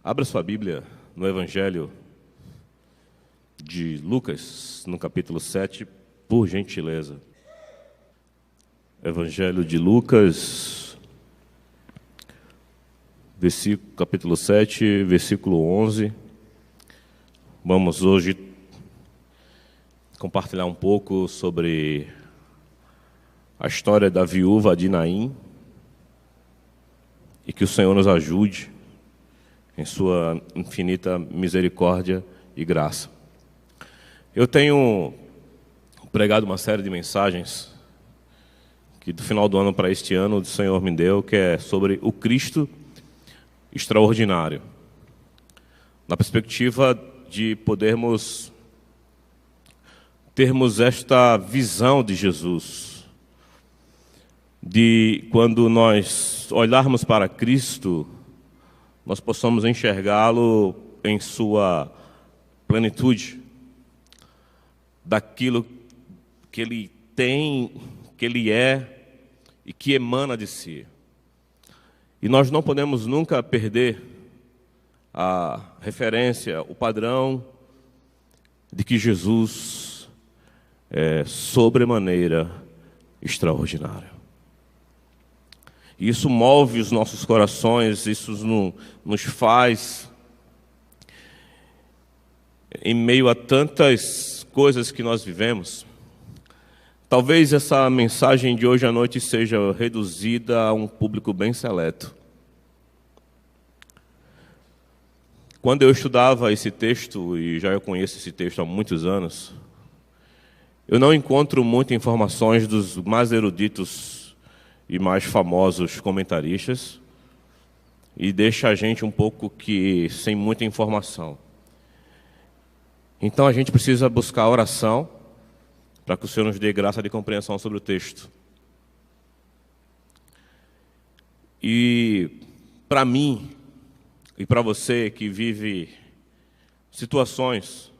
Abra sua Bíblia no Evangelho de Lucas, no capítulo 7, por gentileza. Evangelho de Lucas, capítulo 7, versículo 11. Vamos hoje compartilhar um pouco sobre a história da viúva de Naim e que o Senhor nos ajude em sua infinita misericórdia e graça. Eu tenho pregado uma série de mensagens que do final do ano para este ano o Senhor me deu, que é sobre o Cristo extraordinário, na perspectiva de podermos termos esta visão de Jesus, de quando nós olharmos para Cristo, nós possamos enxergá-lo em sua plenitude, daquilo que ele tem, que ele é e que emana de si. E nós não podemos nunca perder a referência, o padrão de que Jesus é sobremaneira extraordinário. E isso move os nossos corações, isso nos faz, em meio a tantas coisas que nós vivemos. Talvez essa mensagem de hoje à noite seja reduzida a um público bem seleto. Quando eu estudava esse texto, e já eu conheço esse texto há muitos anos, eu não encontro muitas informações dos mais eruditos e mais famosos comentaristas, e deixa a gente um pouco sem muita informação. Então a gente precisa buscar oração para que o Senhor nos dê graça de compreensão sobre o texto. E para mim e para você que vive situações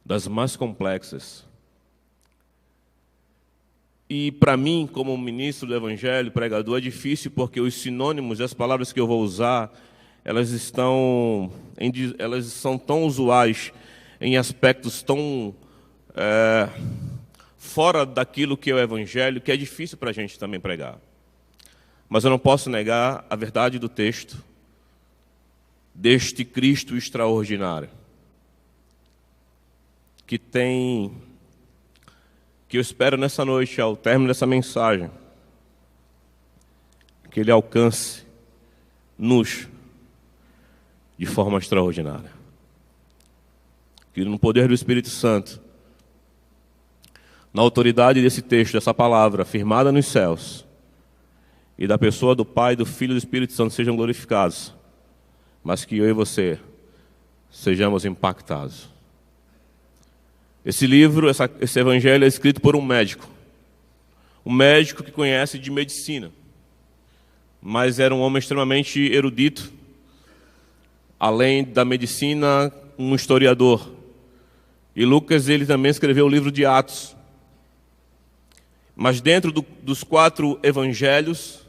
das mais complexas, e para mim, como ministro do Evangelho, pregador, é difícil porque os sinônimos e as palavras que eu vou usar, elas são tão usuais em aspectos tão fora daquilo que é o Evangelho, que é difícil para a gente também pregar. Mas eu não posso negar a verdade do texto, deste Cristo extraordinário, que eu espero nessa noite, ao término dessa mensagem, que Ele alcance-nos de forma extraordinária. Que no poder do Espírito Santo, na autoridade desse texto, dessa palavra, firmada nos céus, e da pessoa do Pai, do Filho e do Espírito Santo sejam glorificados, mas que eu e você sejamos impactados. Esse livro, esse evangelho é escrito por um médico que conhece de medicina, mas era um homem extremamente erudito, além da medicina, um historiador. E Lucas, ele também escreveu o livro de Atos. Mas dentro dos 4 evangelhos,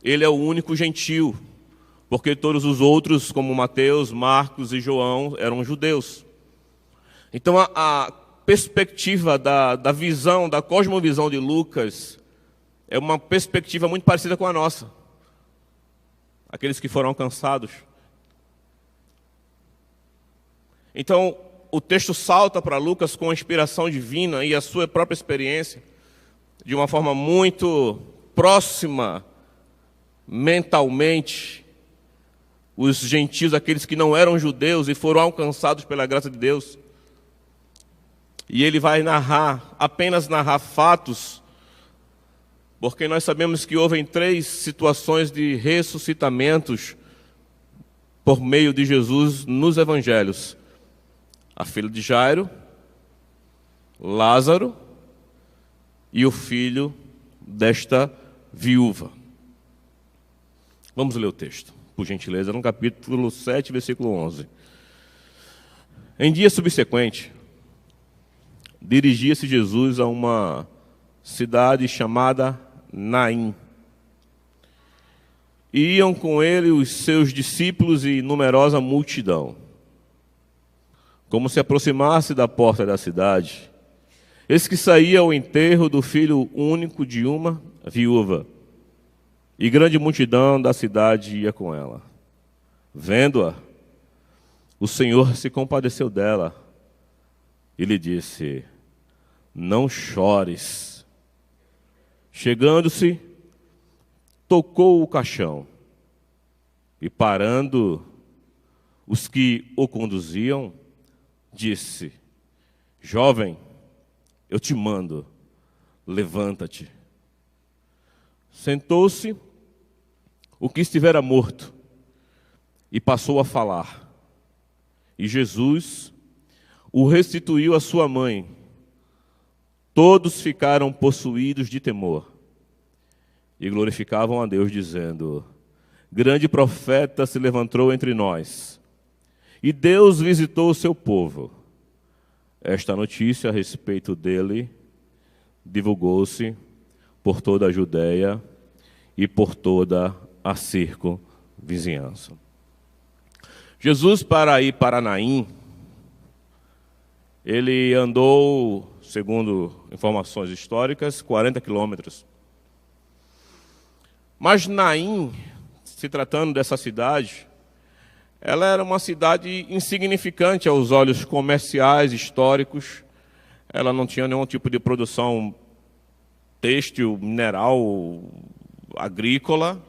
ele é o único gentil, porque todos os outros, como Mateus, Marcos e João, eram judeus. Então a perspectiva da visão, da cosmovisão de Lucas, é uma perspectiva muito parecida com a nossa. Aqueles que foram alcançados. Então o texto salta para Lucas com a inspiração divina e a sua própria experiência, de uma forma muito próxima, mentalmente, os gentios, aqueles que não eram judeus e foram alcançados pela graça de Deus. E ele vai apenas narrar fatos, porque nós sabemos que houve 3 situações de ressuscitamentos por meio de Jesus nos evangelhos. A filha de Jairo, Lázaro e o filho desta viúva. Vamos ler o texto, por gentileza, no capítulo 7, versículo 11. Em dia subsequente, dirigia-se Jesus a uma cidade chamada Naim, E iam com ele os seus discípulos e numerosa multidão. Como se aproximasse da porta da cidade, eis que saía ao enterro do filho único de uma viúva, e grande multidão da cidade ia com ela. Vendo-a, o Senhor se compadeceu dela e lhe disse: não chores. Chegando-se, tocou o caixão, e parando os que o conduziam, disse: jovem, eu te mando, levanta-te. Sentou-se o que estivera morto e passou a falar. E Jesus o restituiu à sua mãe. Todos ficaram possuídos de temor e glorificavam a Deus, dizendo: grande profeta se levantou entre nós, e Deus visitou o seu povo. Esta notícia a respeito dele divulgou-se por toda a Judeia e por toda a circunvizinhança. Jesus, para ir para Naim, ele andou, segundo informações históricas, 40 quilômetros. Mas Naim, se tratando dessa cidade, ela era uma cidade insignificante aos olhos comerciais, históricos. Ela não tinha nenhum tipo de produção têxtil, mineral, agrícola.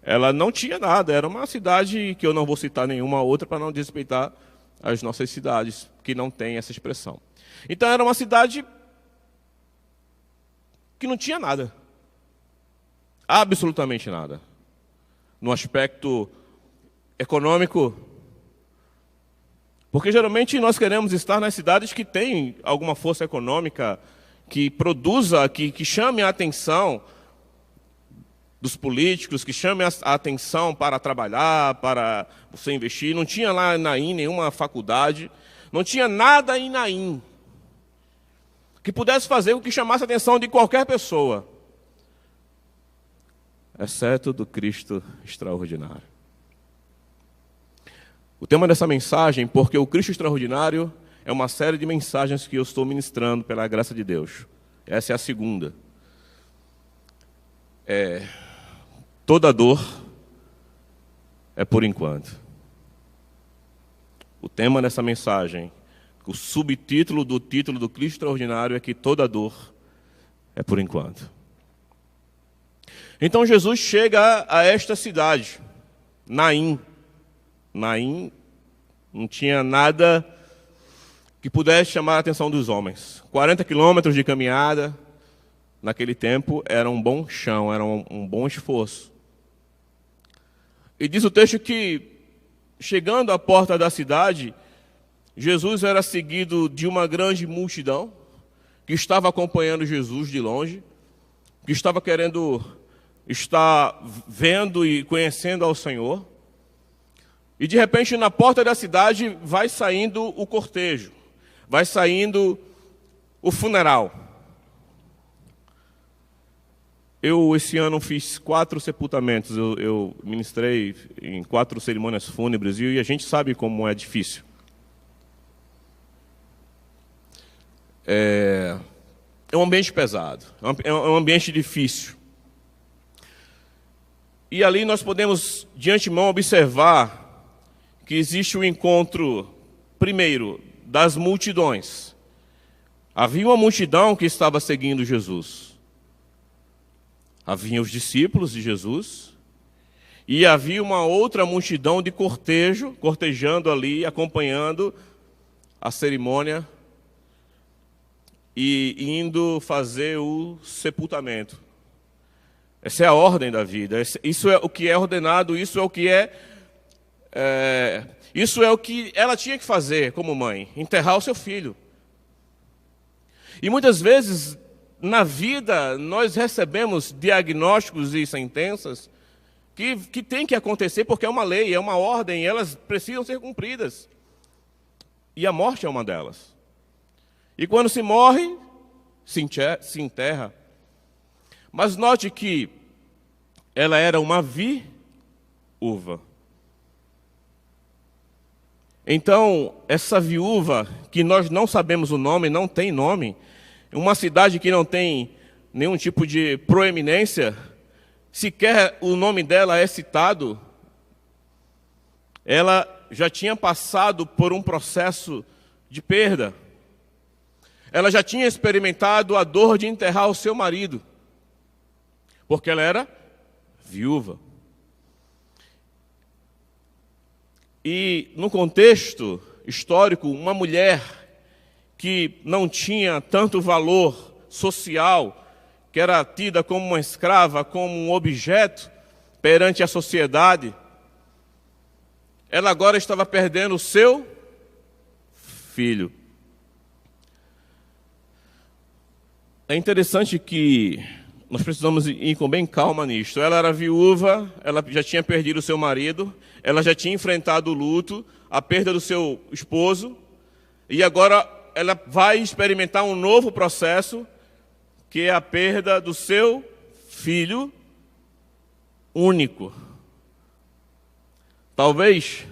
Ela não tinha nada. Era uma cidade que eu não vou citar nenhuma outra para não desrespeitar as nossas cidades, que não tem essa expressão. Então era uma cidade que não tinha nada. Absolutamente nada. No aspecto econômico, porque geralmente nós queremos estar nas cidades que têm alguma força econômica, que produza, que chame a atenção dos políticos, que chame a atenção para trabalhar, para você investir. Não tinha lá em Naim nenhuma faculdade, não tinha nada em Naim que pudesse fazer com que chamasse a atenção de qualquer pessoa, exceto do Cristo extraordinário. O tema dessa mensagem, porque o Cristo extraordinário é uma série de mensagens que eu estou ministrando pela graça de Deus. Essa é a segunda. Toda dor é por enquanto. O tema dessa mensagem, o subtítulo do título do Cristo extraordinário é que toda dor é por enquanto. Então Jesus chega a esta cidade, Naim. Naim não tinha nada que pudesse chamar a atenção dos homens. 40 quilômetros de caminhada, naquele tempo, era um bom chão, era um bom esforço. E diz o texto que, chegando à porta da cidade, Jesus era seguido de uma grande multidão que estava acompanhando Jesus de longe, que estava querendo estar vendo e conhecendo ao Senhor. E de repente, na porta da cidade, vai saindo o cortejo, vai saindo o funeral. Eu, esse ano, fiz 4 sepultamentos, eu ministrei em 4 cerimônias fúnebres, e a gente sabe como é difícil. É um ambiente pesado, é um ambiente difícil. E ali nós podemos, de antemão, observar que existe o encontro, primeiro, das multidões. Havia uma multidão que estava seguindo Jesus. Havia os discípulos de Jesus, e havia uma outra multidão de cortejando ali, acompanhando a cerimônia e indo fazer o sepultamento. Essa é a ordem da vida, isso é o que é ordenado, isso é o que isso é o que ela tinha que fazer como mãe, enterrar o seu filho. E muitas vezes, na vida, nós recebemos diagnósticos e sentenças que tem que acontecer porque é uma lei, é uma ordem, e elas precisam ser cumpridas. E a morte é uma delas. E quando se morre, se enterra. Mas note que ela era uma viúva. Então, essa viúva, que nós não sabemos o nome, não tem nome, uma cidade que não tem nenhum tipo de proeminência, sequer o nome dela é citado, ela já tinha passado por um processo de perda. Ela já tinha experimentado a dor de enterrar o seu marido, porque ela era viúva. E no contexto histórico, uma mulher que não tinha tanto valor social, que era tida como uma escrava, como um objeto perante a sociedade, ela agora estava perdendo o seu filho. É interessante que nós precisamos ir com bem calma nisto. Ela era viúva, ela já tinha perdido o seu marido, ela já tinha enfrentado o luto, a perda do seu esposo, e agora ela vai experimentar um novo processo, que é a perda do seu filho único. Talvez,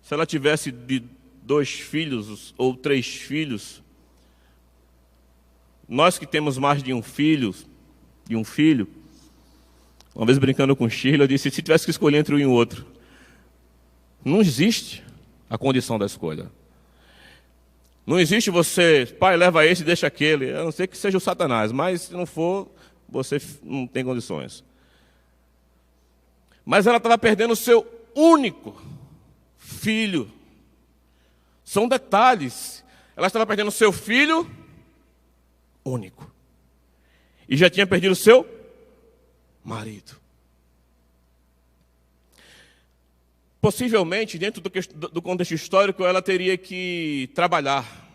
se ela tivesse de 2 filhos ou 3 filhos, nós que temos mais de um filho, uma vez brincando com Shirley, eu disse, se tivesse que escolher entre um e o outro, não existe a condição da escolha. Não existe você, pai, leva esse e deixa aquele, a não ser que seja o Satanás, mas se não for, você não tem condições. Mas ela estava perdendo o seu único filho. São detalhes. Ela estava perdendo o seu filho único. E já tinha perdido o seu marido. Possivelmente, dentro do contexto histórico, ela teria que trabalhar.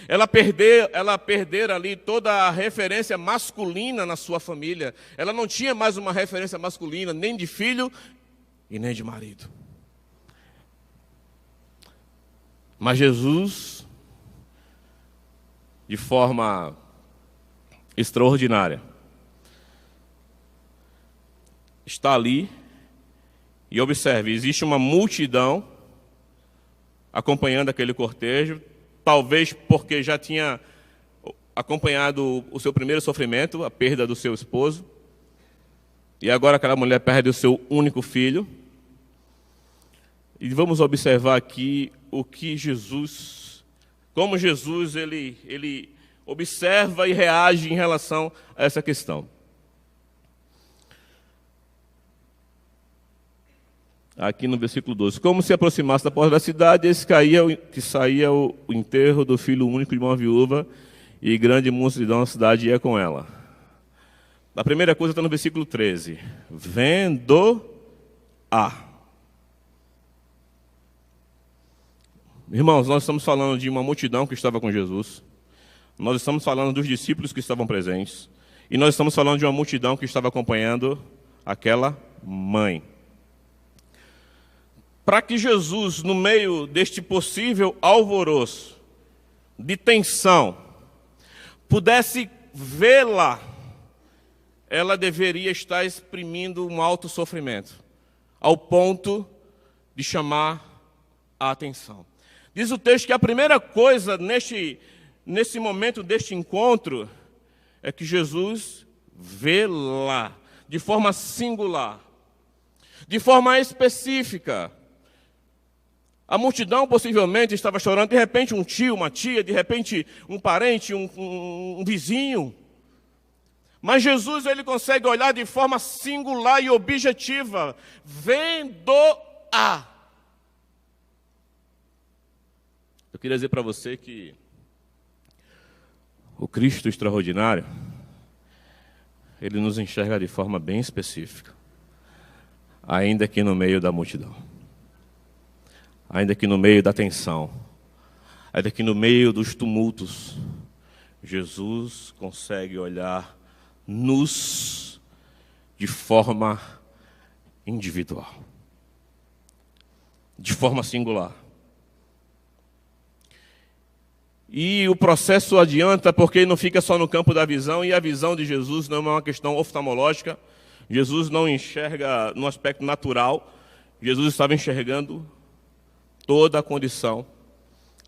Ela perder ali toda a referência masculina na sua família. Ela não tinha mais uma referência masculina, nem de filho e nem de marido. Mas Jesus, de forma extraordinária, está ali e observe, existe uma multidão acompanhando aquele cortejo, talvez porque já tinha acompanhado o seu primeiro sofrimento, a perda do seu esposo, e agora aquela mulher perde o seu único filho. E vamos observar aqui o que Jesus, como Jesus ele observa e reage em relação a essa questão. Aqui no versículo 12. Como se aproximasse da porta da cidade, eis que saía o enterro do filho único de uma viúva, e grande multidão da cidade ia com ela. A primeira coisa está no versículo 13. Vendo-a. Irmãos, nós estamos falando de uma multidão que estava com Jesus. Nós estamos falando dos discípulos que estavam presentes. E nós estamos falando de uma multidão que estava acompanhando aquela mãe. Para que Jesus, no meio deste possível alvoroço, de tensão, pudesse vê-la, ela deveria estar exprimindo um alto sofrimento, ao ponto de chamar a atenção. Diz o texto que a primeira coisa nesse momento deste encontro é que Jesus vê-la de forma singular, de forma específica. A multidão possivelmente estava chorando, de repente um tio, uma tia, de repente um parente, um vizinho. Mas ele consegue olhar de forma singular e objetiva, vendo-a. Eu queria dizer para você que o Cristo extraordinário, ele nos enxerga de forma bem específica, ainda que no meio da multidão, ainda que no meio da tensão, ainda que no meio dos tumultos, Jesus consegue olhar-nos de forma individual, de forma singular. E o processo adianta porque não fica só no campo da visão, e a visão de Jesus não é uma questão oftalmológica, Jesus não enxerga no aspecto natural, Jesus estava enxergando toda a condição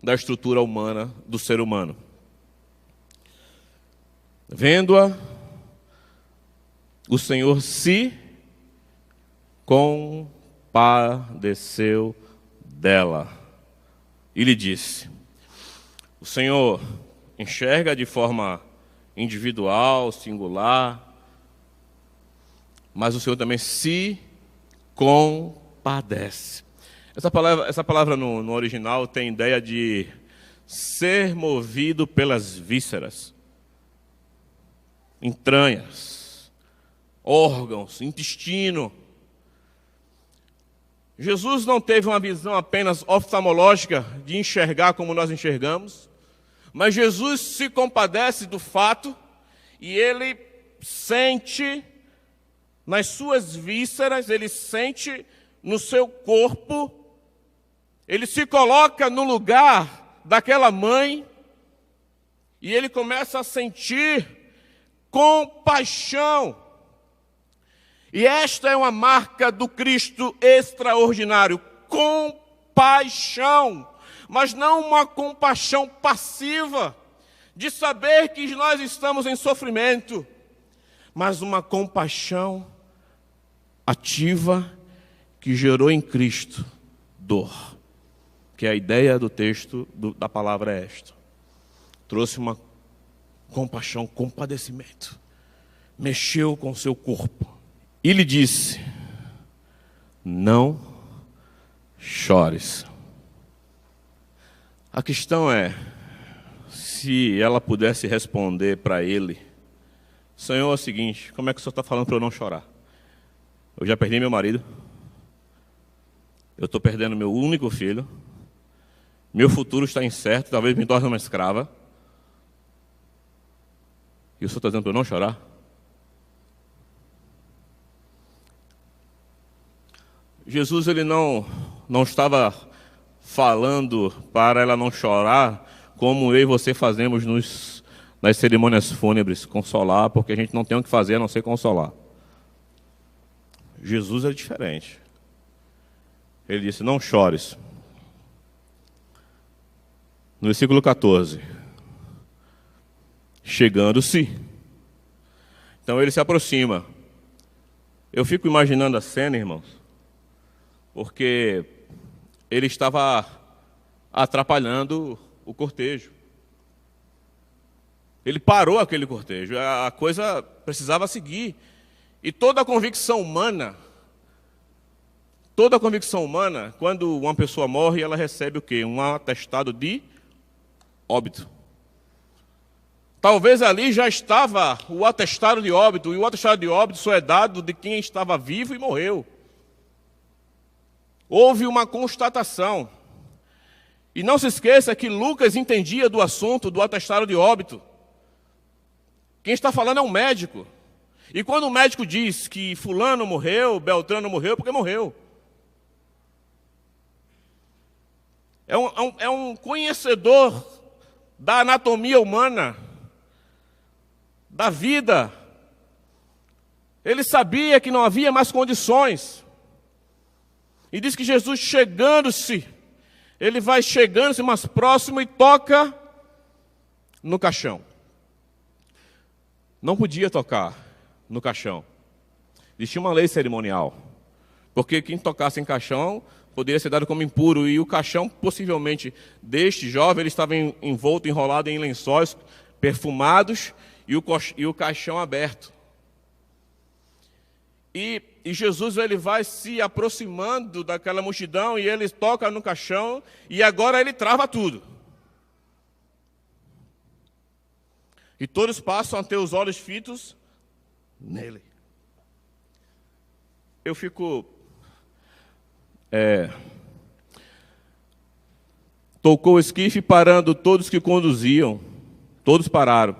da estrutura humana, do ser humano. Vendo-a, o Senhor se compadeceu dela e lhe disse. O Senhor enxerga de forma individual, singular, mas o Senhor também se compadece. Essa palavra no original tem ideia de ser movido pelas vísceras, entranhas, órgãos, intestino. Jesus não teve uma visão apenas oftalmológica de enxergar como nós enxergamos, mas Jesus se compadece do fato e ele sente nas suas vísceras, ele sente no seu corpo, ele se coloca no lugar daquela mãe e ele começa a sentir compaixão. E esta é uma marca do Cristo extraordinário, compaixão, mas não uma compaixão passiva, de saber que nós estamos em sofrimento, mas uma compaixão ativa que gerou em Cristo dor, que a ideia do texto da palavra é esta. Trouxe uma compaixão, compadecimento, mexeu com o seu corpo. E lhe disse, não chores. A questão é, se ela pudesse responder para ele, Senhor, é o seguinte, como é que o Senhor está falando para eu não chorar? Eu já perdi meu marido, eu estou perdendo meu único filho, meu futuro está incerto, talvez me torne uma escrava, e o Senhor está dizendo para eu não chorar? Jesus ele não estava falando para ela não chorar, como eu e você fazemos nas cerimônias fúnebres, consolar, porque a gente não tem o que fazer a não ser consolar. Jesus é diferente. Ele disse, não chores. No versículo 14, chegando-se, então ele se aproxima. Eu fico imaginando a cena, irmãos, porque ele estava atrapalhando o cortejo. Ele parou aquele cortejo, a coisa precisava seguir. E toda a convicção humana, quando uma pessoa morre, ela recebe o quê? Um atestado de óbito. Talvez ali já estava o atestado de óbito, e o atestado de óbito só é dado de quem estava vivo e morreu. Houve uma constatação. E não se esqueça que Lucas entendia do assunto do atestado de óbito. Quem está falando é um médico. E quando o médico diz que fulano morreu, Beltrano morreu, porque morreu. É um conhecedor da anatomia humana, da vida. Ele sabia que não havia mais condições. E diz que Jesus chegando-se, ele vai chegando-se mais próximo e toca no caixão. Não podia tocar no caixão. Existia uma lei cerimonial. Porque quem tocasse em caixão poderia ser dado como impuro. E o caixão, possivelmente, deste jovem, ele estava envolto, enrolado em lençóis perfumados e o caixão aberto. E Jesus ele vai se aproximando daquela multidão e ele toca no caixão e agora ele trava tudo. E todos passam a ter os olhos fitos nele. Eu fico... Tocou o esquife parando todos que conduziam. Todos pararam.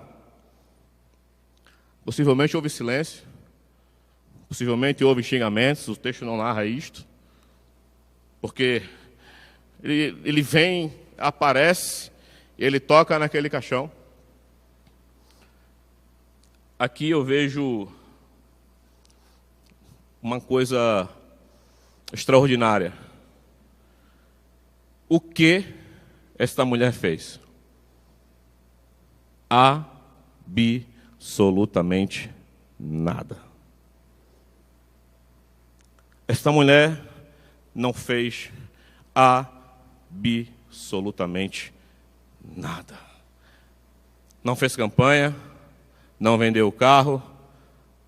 Possivelmente houve silêncio. Possivelmente houve xingamentos, o texto não narra isto, porque ele vem, aparece, ele toca naquele caixão. Aqui eu vejo uma coisa extraordinária. O que esta mulher fez? Absolutamente nada. Esta mulher não fez absolutamente nada. Não fez campanha, não vendeu o carro,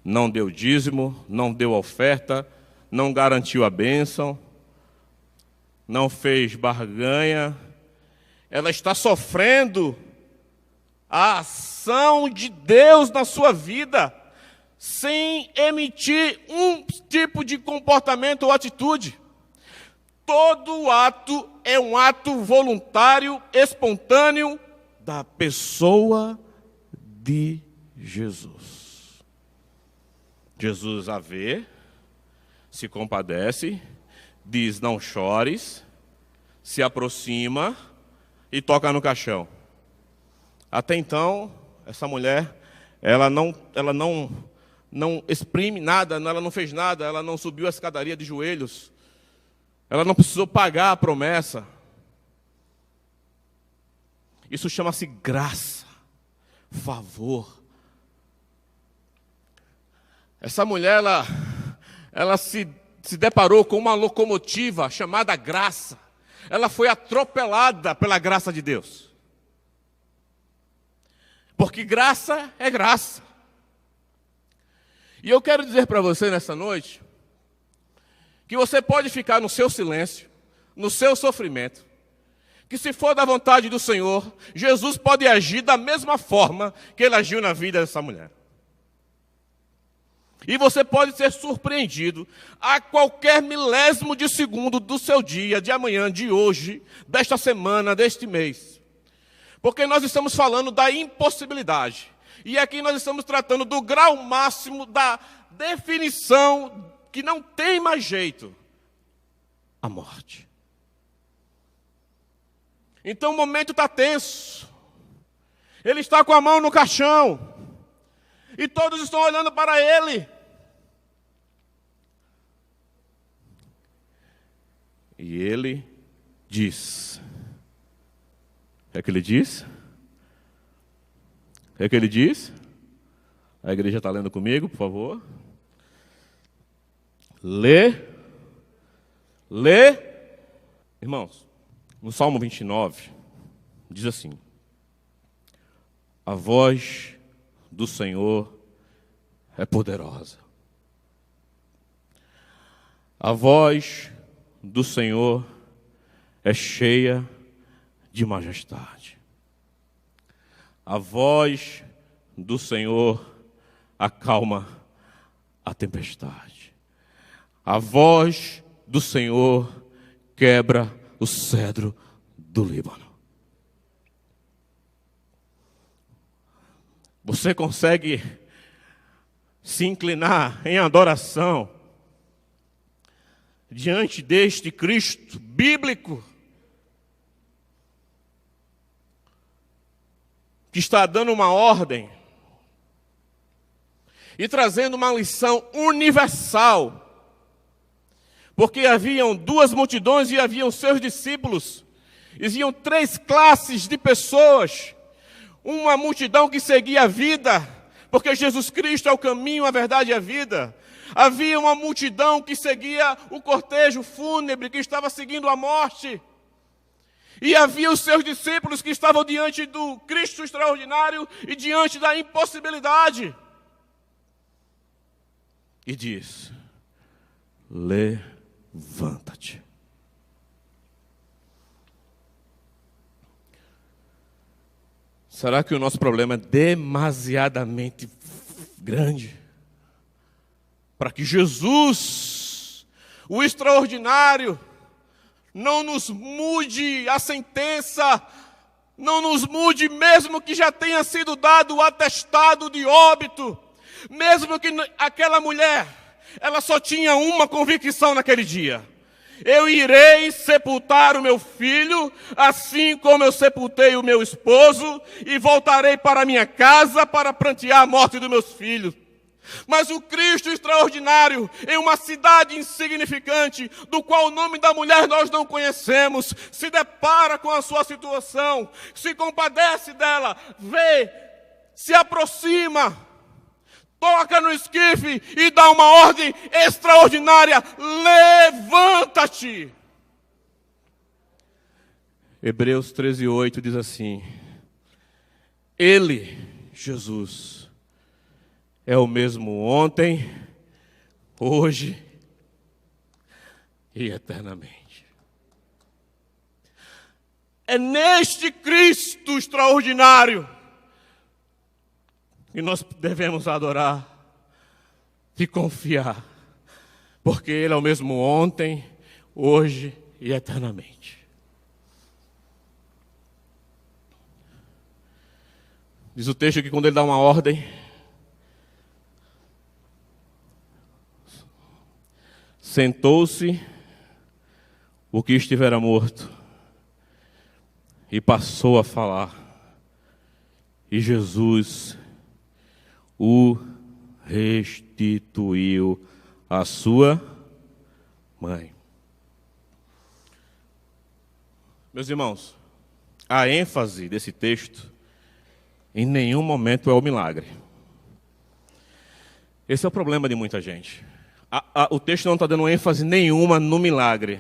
não deu dízimo, não deu oferta, não garantiu a bênção, não fez barganha. Ela está sofrendo a ação de Deus na sua vida, sem emitir um tipo de comportamento ou atitude. Todo ato é um ato voluntário, espontâneo, da pessoa de Jesus. Jesus a vê, se compadece, diz: não chores, se aproxima e toca no caixão. Até então, essa mulher, ela não exprime nada, ela não fez nada, ela não subiu a escadaria de joelhos, ela não precisou pagar a promessa. Isso chama-se graça, favor. Essa mulher, ela se deparou com uma locomotiva chamada graça. Ela foi atropelada pela graça de Deus. Porque graça é graça. E eu quero dizer para você nessa noite, que você pode ficar no seu silêncio, no seu sofrimento, que se for da vontade do Senhor, Jesus pode agir da mesma forma que Ele agiu na vida dessa mulher. E você pode ser surpreendido a qualquer milésimo de segundo do seu dia, de amanhã, de hoje, desta semana, deste mês. Porque nós estamos falando da impossibilidade. E aqui nós estamos tratando do grau máximo da definição que não tem mais jeito: a morte. Então o momento está tenso. Ele está com a mão no caixão. E todos estão olhando para ele. E ele diz. O que ele diz? O que ele diz? A igreja está lendo comigo, por favor. Lê. Irmãos, no Salmo 29, diz assim: a voz do Senhor é poderosa. A voz do Senhor é cheia de majestade. A voz do Senhor acalma a tempestade. A voz do Senhor quebra o cedro do Líbano. Você consegue se inclinar em adoração diante deste Cristo bíblico que está dando uma ordem e trazendo uma lição universal? Porque haviam duas multidões e haviam seus discípulos. Existiam três classes de pessoas. Uma multidão que seguia a vida, porque Jesus Cristo é o caminho, a verdade e a vida. Havia uma multidão que seguia o cortejo fúnebre, que estava seguindo a morte. E havia os seus discípulos que estavam diante do Cristo extraordinário e diante da impossibilidade. E diz: levanta-te. Será que o nosso problema é demasiadamente grande para que Jesus, o extraordinário, não nos mude a sentença, não nos mude mesmo que já tenha sido dado o atestado de óbito, mesmo que aquela mulher, ela só tinha uma convicção naquele dia: eu irei sepultar o meu filho, assim como eu sepultei o meu esposo, e voltarei para minha casa para prantear a morte dos meus filhos. Mas o Cristo extraordinário, em uma cidade insignificante, do qual o nome da mulher nós não conhecemos, se depara com a sua situação, se compadece dela, vê, se aproxima, toca no esquife e dá uma ordem extraordinária: levanta-te. Hebreus 13:8 diz assim: Ele, Jesus, é o mesmo ontem, hoje e eternamente. É neste Cristo extraordinário que nós devemos adorar e confiar, porque Ele é o mesmo ontem, hoje e eternamente. Diz o texto que quando Ele dá uma ordem, sentou-se o que estivera morto e passou a falar. E Jesus o restituiu à sua mãe. Meus irmãos, a ênfase desse texto em nenhum momento é o milagre. Esse é o problema de muita gente. O texto não está dando ênfase nenhuma no milagre.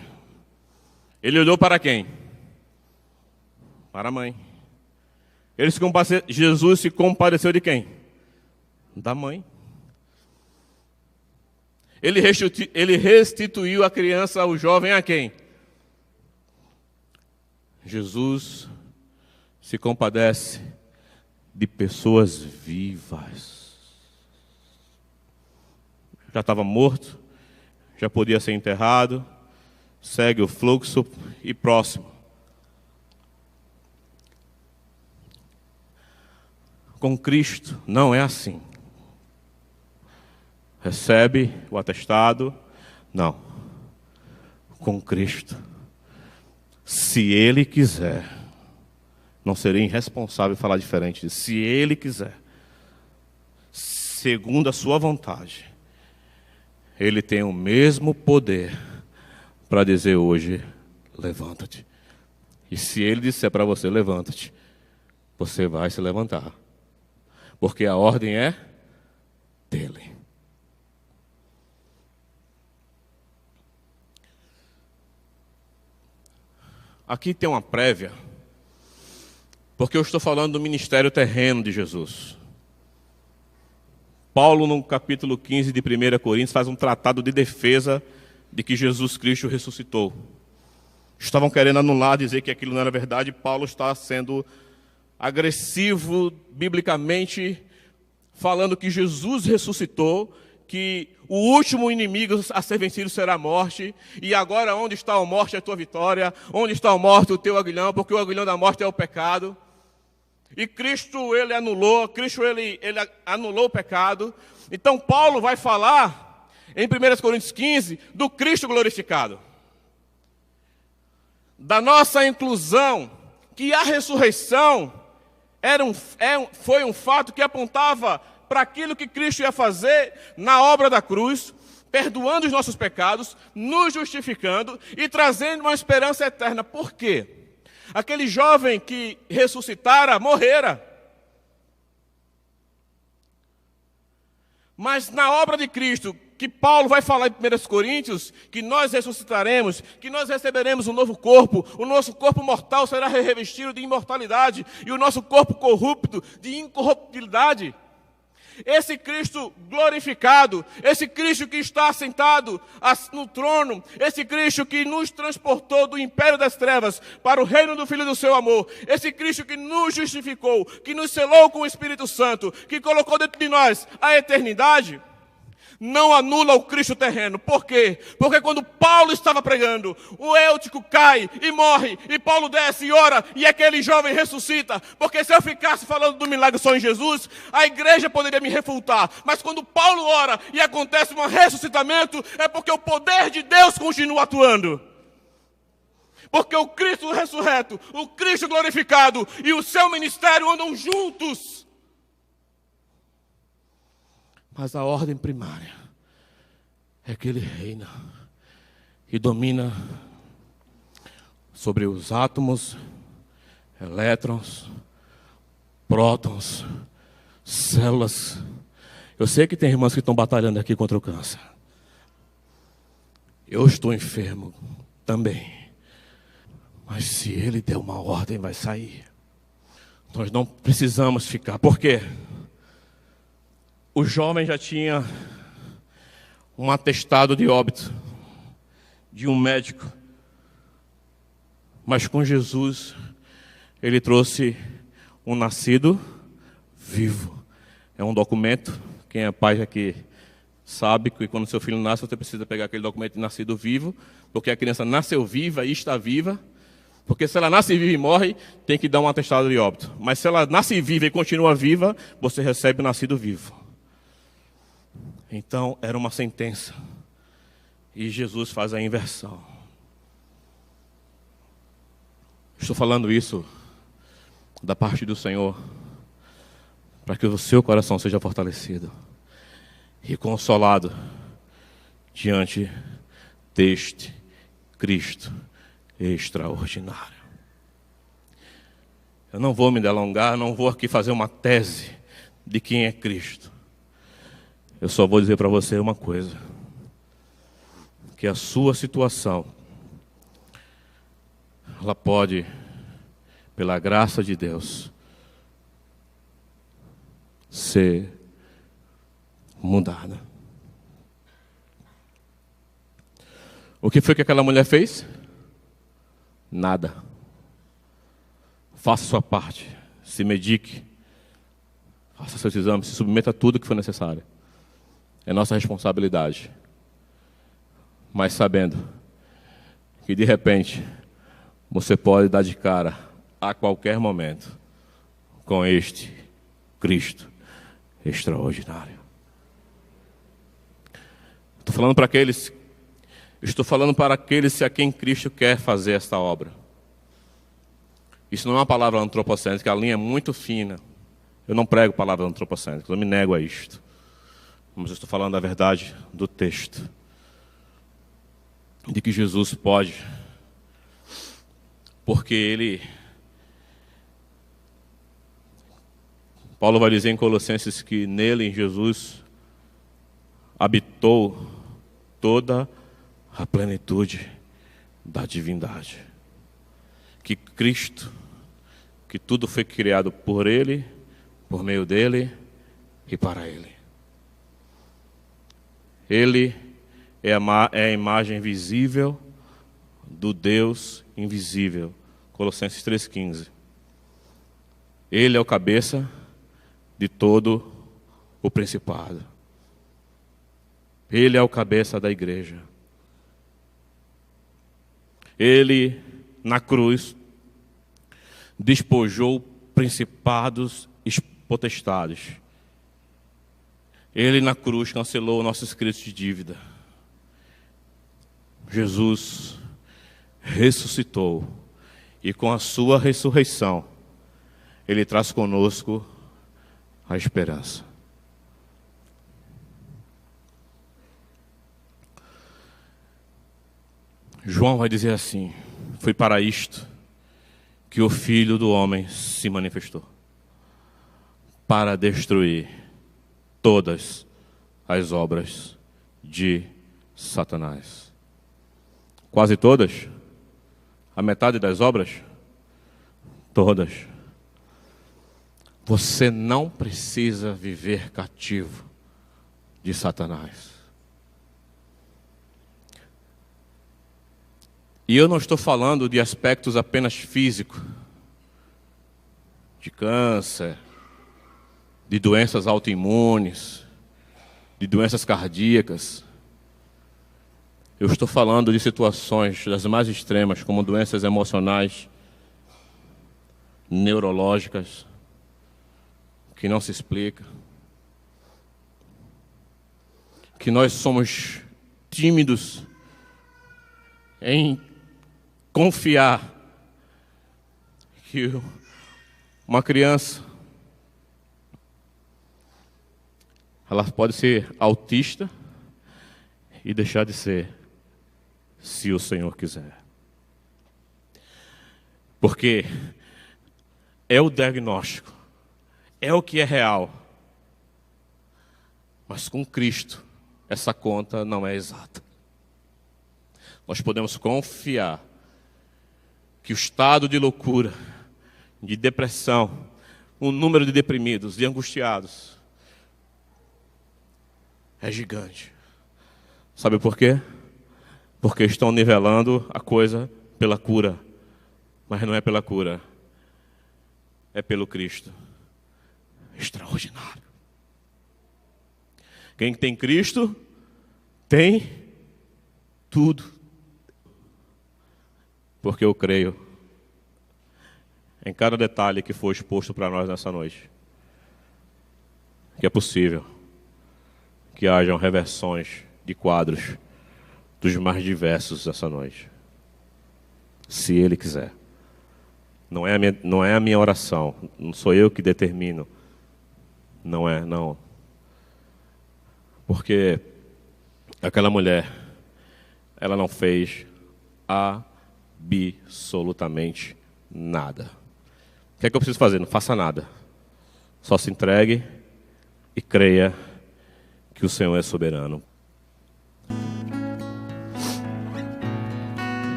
Ele olhou para quem? Para a mãe. Jesus se compadeceu de quem? Da mãe. Ele restituiu a criança, o jovem, a quem? Jesus se compadece de pessoas vivas. Já estava morto, já podia ser enterrado, segue o fluxo e próximo. Com Cristo não é assim. Recebe o atestado, não. Com Cristo, se Ele quiser, não seria irresponsável falar diferente disso. Se Ele quiser, segundo a sua vontade, Ele tem o mesmo poder para dizer hoje, levanta-te. E se Ele disser para você, levanta-te, você vai se levantar. Porque a ordem é dele. Aqui tem uma prévia, porque eu estou falando do ministério terreno de Jesus. Paulo, no capítulo 15 de 1 Coríntios, faz um tratado de defesa de que Jesus Cristo ressuscitou. Estavam querendo anular, dizer que aquilo não era verdade. Paulo está sendo agressivo, biblicamente, falando que Jesus ressuscitou, que o último inimigo a ser vencido será a morte, e agora onde está a morte é a tua vitória, onde está a morte o teu aguilhão, porque o aguilhão da morte é o pecado. E Cristo, ele anulou o pecado. Então Paulo vai falar, em 1 Coríntios 15, do Cristo glorificado. Da nossa inclusão, que a ressurreição foi um fato que apontava para aquilo que Cristo ia fazer na obra da cruz, perdoando os nossos pecados, nos justificando e trazendo uma esperança eterna. Por quê? Aquele jovem que ressuscitara, morrera. Mas na obra de Cristo, que Paulo vai falar em 1 Coríntios, que nós ressuscitaremos, que nós receberemos um novo corpo, o nosso corpo mortal será revestido de imortalidade, e o nosso corpo corrupto de incorruptibilidade. Esse Cristo glorificado, esse Cristo que está assentado no trono, esse Cristo que nos transportou do império das trevas para o reino do Filho do seu amor, esse Cristo que nos justificou, que nos selou com o Espírito Santo, que colocou dentro de nós a eternidade, não anula o Cristo terreno. Por quê? Porque quando Paulo estava pregando, o Eutico cai e morre, e Paulo desce e ora, e aquele jovem ressuscita. Porque se eu ficasse falando do milagre só em Jesus, a igreja poderia me refutar. Mas quando Paulo ora e acontece um ressuscitamento, é porque o poder de Deus continua atuando. Porque o Cristo ressurreto, o Cristo glorificado e o seu ministério andam juntos. Mas a ordem primária é que ele reina e domina sobre os átomos, elétrons, prótons, células. Eu sei que tem irmãs que estão batalhando aqui contra o câncer. Eu estou enfermo também. Mas se ele der uma ordem, vai sair. Nós não precisamos ficar. Por quê? O jovem já tinha um atestado de óbito de um médico. Mas com Jesus, ele trouxe um nascido vivo. É um documento. Quem é pai aqui sabe que quando seu filho nasce, você precisa pegar aquele documento de nascido vivo, porque a criança nasceu viva e está viva. Porque se ela nasce viva e morre, tem que dar um atestado de óbito. Mas se ela nasce viva e continua viva, você recebe o nascido vivo. Então, era uma sentença. E Jesus faz a inversão. Estou falando isso da parte do Senhor, para que o seu coração seja fortalecido e consolado diante deste Cristo extraordinário. Eu não vou me delongar, não vou aqui fazer uma tese de quem é Cristo. Eu só vou dizer para você uma coisa: que a sua situação, ela pode, pela graça de Deus, ser mudada. O que foi que aquela mulher fez? Nada. Faça a sua parte, se medique, faça seus exames, se submeta a tudo que for necessário. É nossa responsabilidade. Mas sabendo que de repente você pode dar de cara a qualquer momento com este Cristo extraordinário. Estou falando para aqueles a quem Cristo quer fazer esta obra. Isso não é uma palavra antropocêntrica, a linha é muito fina. Eu não prego palavras antropocêntricas, eu me nego a isto. Mas eu estou falando da verdade do texto. De que Jesus pode. Porque Paulo vai dizer em Colossenses que nele, em Jesus, habitou toda a plenitude da divindade. Que Cristo, que tudo foi criado por Ele, por meio dEle e para Ele. Ele é a imagem visível do Deus invisível. Colossenses 3,15. Ele é o cabeça de todo o principado. Ele é o cabeça da igreja. Ele, na cruz, despojou principados e potestades. Ele, na cruz, cancelou o nosso escrito de dívida. Jesus ressuscitou. E com a sua ressurreição, Ele traz conosco a esperança. João vai dizer assim: foi para isto que o Filho do Homem se manifestou, para destruir todas as obras de Satanás. Quase todas? A metade das obras? Todas. Você não precisa viver cativo de Satanás. E eu não estou falando de aspectos apenas físicos, de câncer, de doenças autoimunes, de doenças cardíacas. Eu estou falando de situações das mais extremas, como doenças emocionais, neurológicas, que não se explica. Que nós somos tímidos em confiar que uma criança Ela pode ser autista e deixar de ser, se o Senhor quiser. Porque é o diagnóstico, é o que é real. Mas com Cristo, essa conta não é exata. Nós podemos confiar que o estado de loucura, de depressão, o número de deprimidos, de angustiados, é gigante. Sabe por quê? Porque estão nivelando a coisa pela cura. Mas não é pela cura, é pelo Cristo. Extraordinário. Quem tem Cristo, tem tudo. Porque eu creio em cada detalhe que foi exposto para nós nessa noite. Que é possível que hajam reversões de quadros dos mais diversos essa noite. Se Ele quiser. Não é a minha oração. Não sou eu que determino. Não. Porque aquela mulher, ela não fez absolutamente nada. O que é que eu preciso fazer? Não faça nada. Só se entregue e creia que o Senhor é soberano.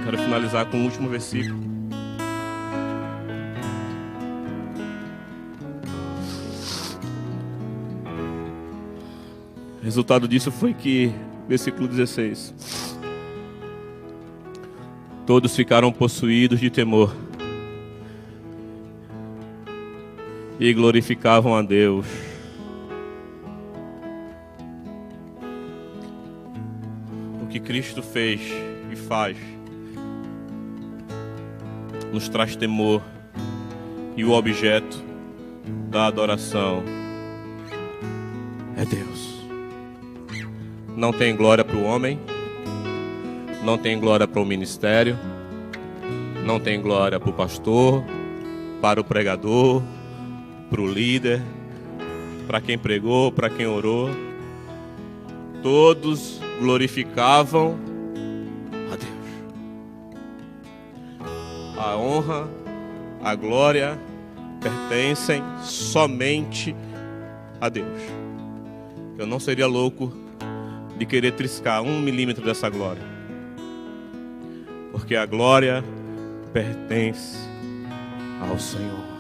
Quero finalizar com o último versículo. O resultado disso foi que, versículo 16, todos ficaram possuídos de temor e glorificavam a Deus. O que Cristo fez e faz nos traz temor, e o objeto da adoração é Deus. Não tem glória para o homem, não tem glória para o ministério, não tem glória para o pastor, para o pregador, para o líder, para quem pregou, para quem orou. Todos glorificavam a Deus. A honra, a glória pertencem somente a Deus. Eu não seria louco de querer triscar 1 milímetro dessa glória, porque a glória pertence ao Senhor.